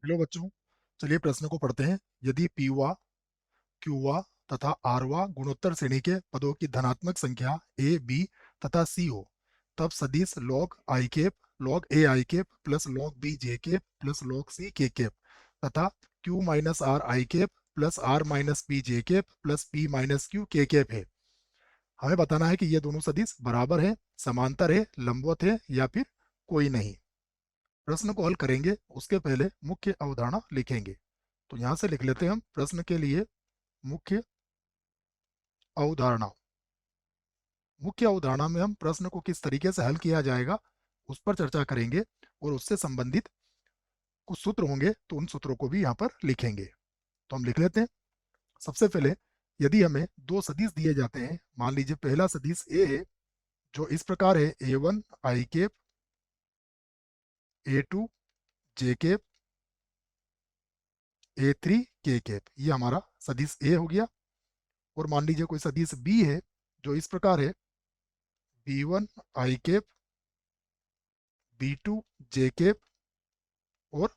Hello बच्चों, चलिए प्रश्न को पढ़ते हैं। यदि पीवा, क्यूवा तथा आरवा गुणोत्तर श्रेणी के पदों की धनात्मक संख्या ए, बी तथा सी हो, तब सदिश log i cap, log a i cap plus log B J cap plus log सी के कैप तथा q minus are I cap plus r minus p j cap plus p minus q k cap है। हमें बताना है कि ये दोनों सदिश बराबर है, समांतर है, लंबवत है या फिर कोई नहीं। प्रश्न को हल करेंगे उसके पहले मुख्य अवधारणा लिखेंगे। तो यहां से लिख लेते हैं हम प्रश्न के लिए मुख्य अवधारणा। मुख्य अवधारणा में हम प्रश्न को किस तरीके से हल किया जाएगा उस पर चर्चा करेंगे और उससे संबंधित कुछ सूत्र होंगे तो उन सूत्रों को भी यहाँ पर लिखेंगे। तो हम लिख लेते हैं। सबसे पहले यदि हमें दो सदिश दिए जाते हैं, मान लीजिए पहला सदिश ए है जो इस प्रकार है A1 आई कैप, A2 जे कैप, A3 के कैप, ये हमारा सदिश ए हो गया। और मान लीजिए कोई सदिश बी है जो इस प्रकार है B1 आई कैप, B2 जे कैप और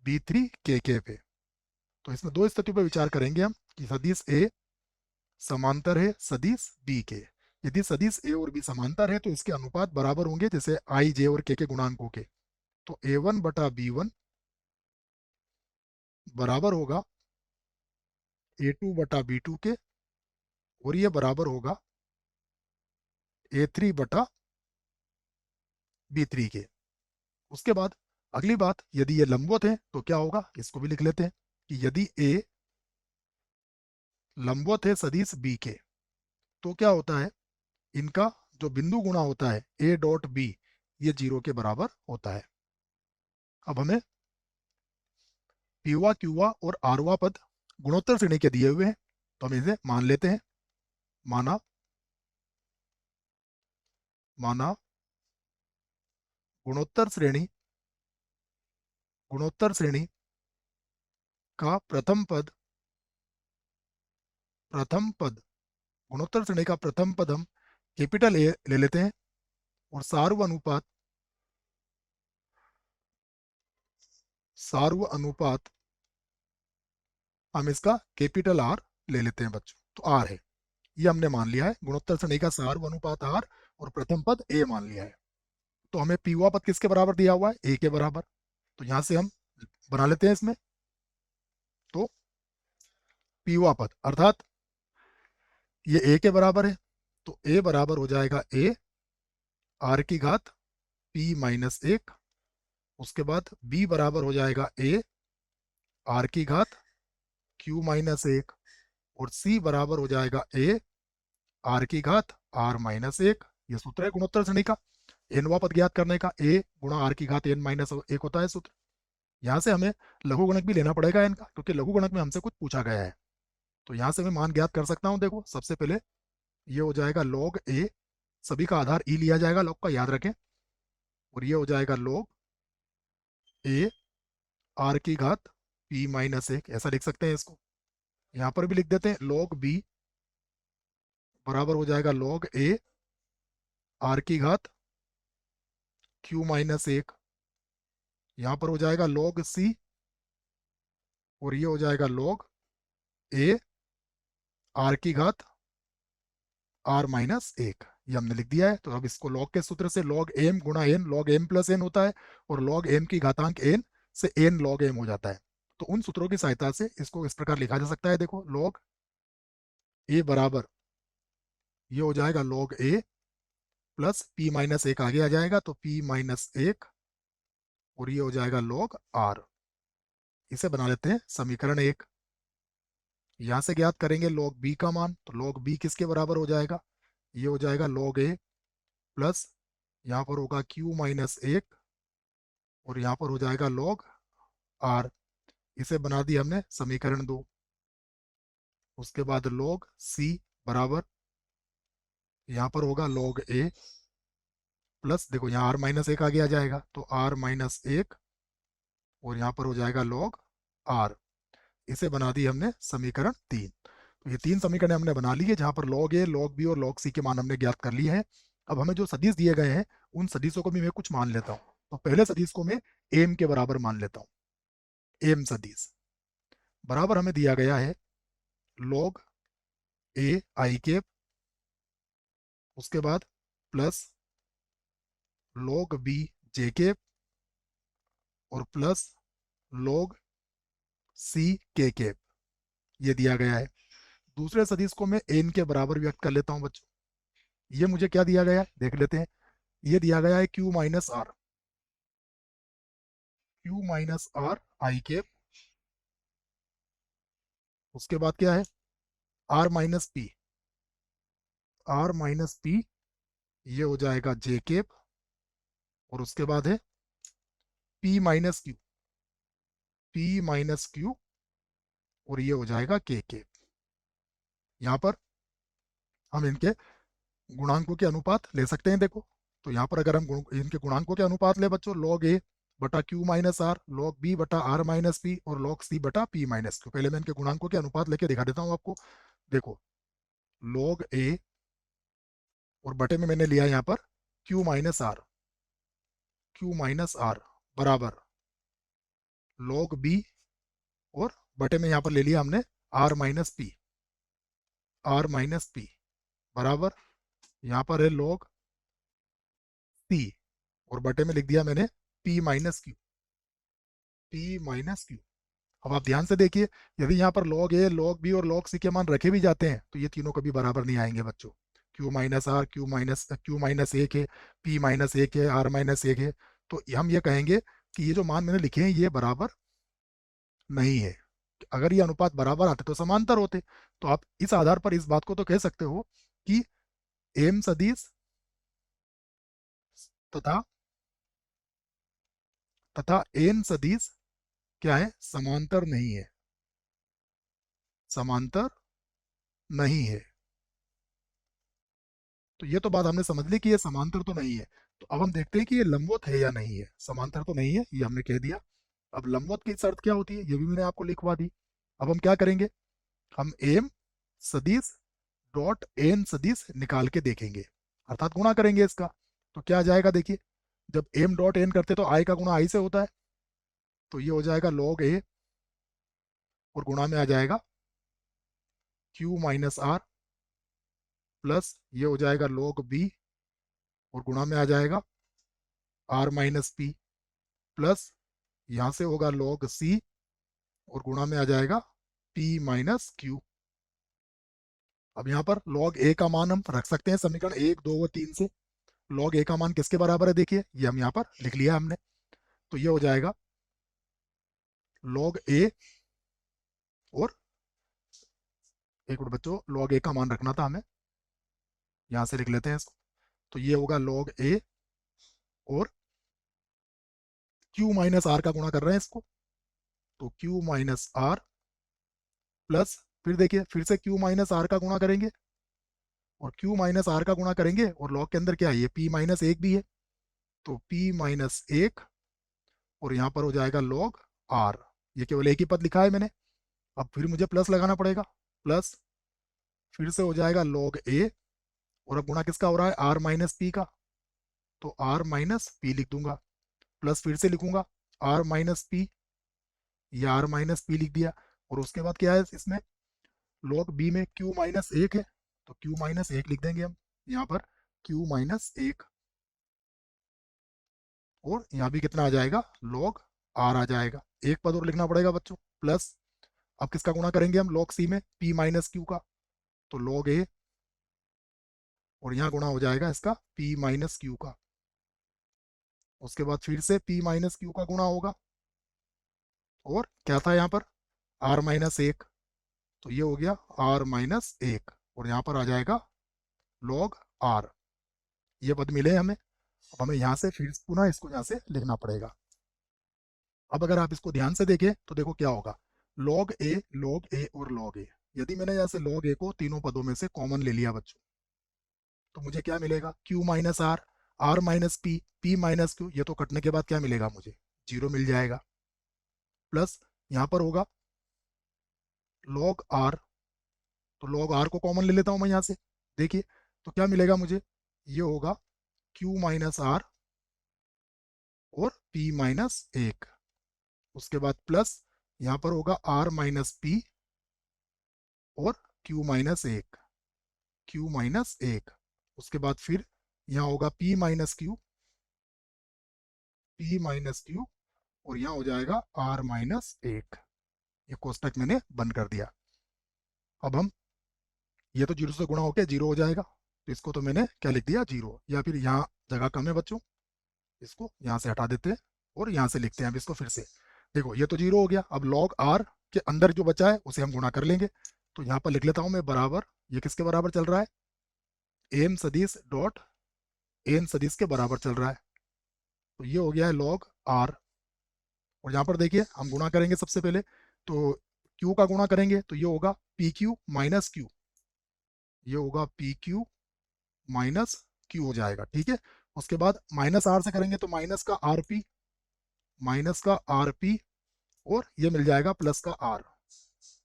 B3 के कैप है। तो इसमें दो स्थितियों पर विचार करेंगे हम कि सदिश ए समांतर है सदिश बी के। यदि सदिश ए और बी समांतर है तो इसके अनुपात बराबर होंगे, जैसे आई जे और के गुणांकों के। तो A1 बटा B1 बराबर होगा A2 बटा B2 के और ये बराबर होगा A3 बटा B3 के। उसके बाद अगली बात, यदि ये लंबवत है तो क्या होगा, इसको भी लिख लेते हैं कि यदि A लंबवत है सदिश बी के तो क्या होता है, इनका जो बिंदु गुणा होता है A डॉट बी, ये 0 के बराबर होता है। अब हमें पीवा, क्यूवा और आरवा पद गुणोत्तर श्रेणी के दिए हुए हैं, तो हम इसे मान लेते हैं। माना माना गुणोत्तर श्रेणी का गुणोत्तर श्रेणी का प्रथम पद हम कैपिटल ए ले लेते हैं और सार्व अनुपात हम इसका कैपिटल आर ले लेते हैं बच्चों। तो आर है, ये हमने मान लिया है। गुणोत्तर श्रेणी का सार्व अनुपात आर और प्रथम पद ए मान लिया है। तो हमें पीवा पद किसके बराबर दिया हुआ है, ए के बराबर। तो यहां से हम बना लेते हैं इसमें। तो पीवा पद अर्थात ये ए के बराबर है, तो ए बराबर हो जाएगा ए आर की घात पी माइनस एक। उसके बाद बी बराबर हो जाएगा ए आर की घात क्यू माइनस एक और सी बराबर हो जाएगा ए आर की घात आर माइनस एक। ये सूत्र है गुणोत्तर श्रेणी का। एनवा पद ज्ञात करने का ए गुणा आर की घात एन माइनस एक होता है सूत्र। यहाँ से हमें लघुगणक भी लेना पड़ेगा इनका, क्योंकि लघुगणक में हमसे कुछ पूछा गया है। तो यहाँ से मैं मान ज्ञात कर सकता हूँ। देखो सबसे पहले ये हो जाएगा लॉग ए, सभी का आधार ई लिया जाएगा लॉग का, याद रखें। और ये हो जाएगा लॉग ए आर की घात पी माइनस एक, ऐसा लिख सकते हैं इसको। यहाँ पर भी लिख देते हैं लॉग बी बराबर हो जाएगा लॉग ए आर की घात क्यू माइनस एक। यहाँ पर हो जाएगा लॉग सी और ये हो जाएगा लॉग ए आर की घात आर माइनस एक। ये हमने लिख दिया है। तो अब इसको लॉग के सूत्र से लॉग एम गुणा N, log M plus N होता है और लॉग एम की घातांक एन से एन लॉग एम हो जाता है। तो उन सूत्रों की सहायता से इसको इस प्रकार लिखा जा सकता है। देखो लॉग ए बराबर ये हो जाएगा लॉग ए प्लस पी माइनस एक आगे आ जाएगा, तो पी माइनस एक और ये हो जाएगा लॉग आर। इसे बना लेते हैं समीकरण एक। यहां से ज्ञात करेंगे लॉग बी का मान, तो लॉग बी किसके बराबर हो जाएगा, ये हो जाएगा लॉग ए प्लस यहाँ पर होगा क्यू माइनस एक और यहाँ पर हो जाएगा लॉग आर। इसे बना दिया हमने समीकरण दो। उसके बाद लॉग सी बराबर यहाँ पर होगा लॉग ए प्लस, देखो यहाँ आर माइनस एक आगे आ जाएगा, तो आर माइनस एक और यहाँ पर हो जाएगा लॉग आर। इसे बना दी हमने समीकरण तीन। तो ये तीन समीकरण हमने बना ली है, जहाँ पर लॉग ए, लॉग बी और लॉग सी के मान हमने ज्ञात कर लिए हैं। अब हमें जो सदिश दिए गए हैं उन सदिशों को भी मैं कुछ मान लेता हूँ। तो पहले सदिश को मैं एम के बराबर मान लेता हूँ। एम सदिश बराबर हमें दिया गया है लॉग ए आई कैप, उसके बाद plus log B J cap और प्लस लॉग सी के कैप, ये दिया गया है। दूसरे सदिश को मैं एन के बराबर व्यक्त कर लेता हूं बच्चों। ये मुझे क्या दिया गया है देख लेते हैं। ये दिया गया है Q minus R, Q minus are I cap, उसके बाद क्या है R minus P, R minus P ये हो जाएगा जे कैप, और उसके बाद है P minus Q, P minus Q, और ये हो जाएगा के कैप। यहाँ पर हम इनके गुणांकों के अनुपात ले सकते हैं देखो। तो यहाँ पर अगर हम इनके गुणांकों के अनुपात ले बच्चों, लॉग ए बटा Q minus R, log B बटा आर माइनस पी, और लॉग सी बटा पी माइनस क्यू। पहले मैं इनके गुणांकों के अनुपात लेके दिखा देता हूँ आपको। देखो लॉग ए और बटे में मैंने लिया यहाँ पर Q minus R, Q minus R बराबर लॉग बी, और बटे में यहाँ पर ले लिया हमने R minus P, R minus P बराबर यहाँ पर है लॉग सी, और बटे में लिख दिया मैंने P minus Q, P minus Q. अब आप ध्यान से देखिए, यदि यहाँ पर लॉग ए लॉग बी और लॉग सी के मान रखे भी जाते हैं तो ये तीनों कभी बराबर नहीं आएंगे बच्चों। Q minus R, Q minus एक है, पी माइनस एक है, आर माइनस एक है। तो हम ये कहेंगे कि ये जो मान मैंने लिखे हैं ये बराबर नहीं है। अगर ये अनुपात बराबर आते तो समांतर होते। तो आप इस आधार पर इस बात को तो कह सकते हो कि एम सदिश तथा तथा एन सदिश क्या है, समांतर नहीं है, समांतर नहीं है। तो ये तो बात हमने समझ ली कि ये समांतर तो नहीं है। तो अब हम देखते हैं कि ये लंबवत है या नहीं है। समांतर तो नहीं है, ये हमने कह दिया। अब लंबवत की शर्त क्या होती है ये भी मैंने आपको लिखवा दी। अब हम क्या करेंगे, हम एम सदिश डॉट एन सदिश निकाल के देखेंगे, अर्थात गुणा करेंगे इसका। तो क्या आ जाएगा देखिए, जब एम डॉट एन करते तो आई का गुणा आई से होता है, तो ये हो जाएगा लॉग ए, और गुणा में आ जाएगा क्यू माइनस आर, प्लस ये हो जाएगा लॉग बी, और गुणा में आ जाएगा आर माइनस पी, प्लस यहाँ से होगा लॉग सी, और गुणा में आ जाएगा पी माइनस क्यू। अब यहाँ पर लॉग ए का मान हम रख सकते हैं समीकरण 1, 2 व 3 से। लॉग ए का मान किसके बराबर है देखिए, ये हम यहाँ पर लिख लिया हमने। तो ये हो जाएगा लॉग ए, और एक मिनट बच्चों, लॉग ए का मान रखना था हमें, यहाँ से लिख लेते हैं इसको। तो ये होगा लॉग ए, और क्यू माइनस आर का गुणा कर रहे हैं इसको, तो क्यू माइनस आर, प्लस फिर देखिए फिर से क्यू माइनस आर का गुणा करेंगे, और क्यू माइनस आर का गुणा करेंगे, और लॉग के अंदर क्या है ये पी माइनस एक भी है, तो पी माइनस एक, और यहाँ पर हो जाएगा लॉग आर। ये केवल एक ही पद लिखा है मैंने। अब फिर मुझे प्लस लगाना पड़ेगा, प्लस फिर से हो जाएगा लॉग ए, और अब गुणा किसका हो रहा है आर माइनस पी का, तो आर माइनस पी लिख दूंगा, प्लस फिर से लिखूंगा आर माइनस पी, ये आर माइनस पी लिख दिया। और उसके बाद क्या है इसमें, लॉग बी में क्यू माइनस एक है, तो क्यू माइनस एक लिख देंगे हम यहाँ पर, क्यू माइनस एक, और यहाँ भी कितना आ जाएगा लॉग आर आ जाएगा। एक पद और लिखना पड़ेगा बच्चों, प्लस अब किसका गुणा करेंगे हम लॉग सी में, पी माइनस क्यू का, तो लॉग ए, और यहाँ गुणा हो जाएगा इसका पी माइनस क्यू का। उसके बाद फिर से पी माइनस क्यू का गुणा होगा, और क्या था यहाँ पर आर माइनस एक, तो ये हो गया आर माइनस एक, और यहाँ पर आ जाएगा लॉग आर। ये पद मिले हमें। अब हमें यहाँ से फिर पुनः इसको यहाँ से लिखना पड़ेगा। अब अगर आप इसको ध्यान से देखें तो देखो क्या होगा, लॉग ए, लॉग ए और लॉग ए। यदि मैंने यहाँ से लॉग ए को तीनों पदों में से कॉमन ले लिया बच्चों, तो मुझे क्या मिलेगा, Q minus R, R minus P, P minus Q. ये तो कटने के बाद क्या मिलेगा मुझे, जीरो मिल जाएगा, प्लस यहाँ पर होगा लॉग आर, तो लॉग आर को कॉमन ले लेता हूँ मैं यहाँ से। देखिए तो क्या मिलेगा मुझे, ये होगा क्यू माइनस आर और पी माइनस एक, उसके बाद प्लस यहाँ पर होगा r माइनस पी और q माइनस एक, q माइनस एक। उसके बाद फिर यहाँ होगा p minus Q, p minus Q, और यहाँ हो जाएगा r माइनस एक। ये कोष्टक मैंने बंद कर दिया। अब हम, ये तो जीरो से गुणा होकर जीरो हो जाएगा, तो इसको तो मैंने क्या लिख दिया, जीरो। या फिर यहाँ जगह कम है बच्चों, इसको यहाँ से हटा देते हैं और यहाँ से लिखते हैं अब इसको फिर से। देखो ये तो जीरो हो गया, अब लॉग आर के अंदर जो बचा है उसे हम गुणा कर लेंगे। तो यहाँ पर लिख लेता हूँ मैं बराबर, ये किसके बराबर चल रहा है, एम सदिश डॉट एन सदिश के बराबर चल रहा है। तो ये हो गया है लॉग आर। और यहाँ पर देखिए हम गुणा करेंगे सबसे पहले, तो क्यू का गुणा करेंगे तो ये होगा पी क्यू माइनस क्यू, ये होगा पी क्यू माइनस क्यू हो जाएगा, ठीक है। उसके बाद माइनस आर से करेंगे तो माइनस का आर पी, माइनस का आर पी, और ये मिल जाएगा प्लस का आर,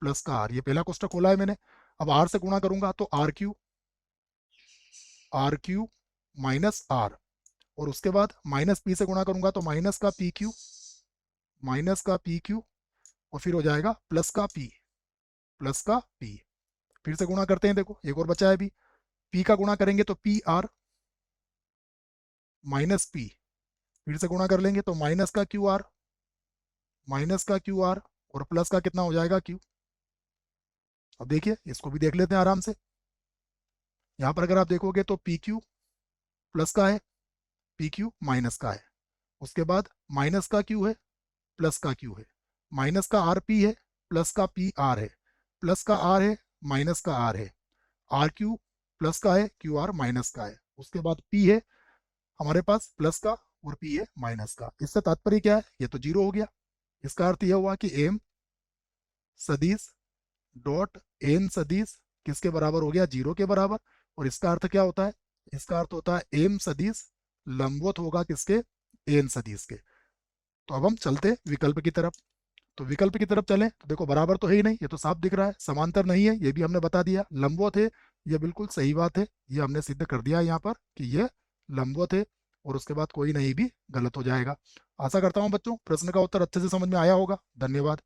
प्लस का आर। ये पहला कोष्टक खोला है मैंने। अब आर से गुणा करूंगा तो आर क्यू माइनस आर, और उसके बाद माइनस पी से गुणा करूंगा तो माइनस का पी क्यू, माइनस का पी क्यू, और फिर हो जाएगा प्लस का पी, प्लस का पी। फिर से गुणा करते हैं, देखो एक और बचा है अभी, पी का गुणा करेंगे तो पी आर माइनस पी, फिर से गुणा कर लेंगे तो माइनस का क्यू आर, माइनस का क्यू आर, और प्लस का कितना हो जाएगा क्यू। अब देखिए इसको भी देख लेते हैं आराम से। यहाँ पर अगर आप देखोगे तो पी क्यू प्लस का है, पी क्यू माइनस का है, उसके बाद माइनस का क्यू है, प्लस का क्यू है, माइनस का आर पी है, प्लस का पी आर है, प्लस का आर है, माइनस का आर है, आर क्यू प्लस का है, क्यू आर माइनस का है, उसके बाद पी है हमारे पास प्लस का, और पी है माइनस का। इससे तात्पर्य क्या है, ये तो जीरो हो गया। इसका अर्थ यह हुआ कि एम सदिश डॉट एन सदिश किसके बराबर हो गया, जीरो के बराबर। और इसका अर्थ क्या होता है, इसका अर्थ होता है एम सदिश लंबवत होगा किसके, एन सदिश के। तो अब हम चलते विकल्प की तरफ। तो विकल्प की तरफ चलें तो देखो बराबर तो है ही नहीं, ये तो साफ दिख रहा है, समांतर नहीं है, ये भी हमने बता दिया, लंबवत है, ये बिल्कुल सही बात है, ये हमने सिद्ध कर दिया यहाँ पर कि ये लंबवत है। और उसके बाद कोई नहीं भी गलत हो जाएगा। आशा करता हूँ बच्चों प्रश्न का उत्तर अच्छे से समझ में आया होगा। धन्यवाद।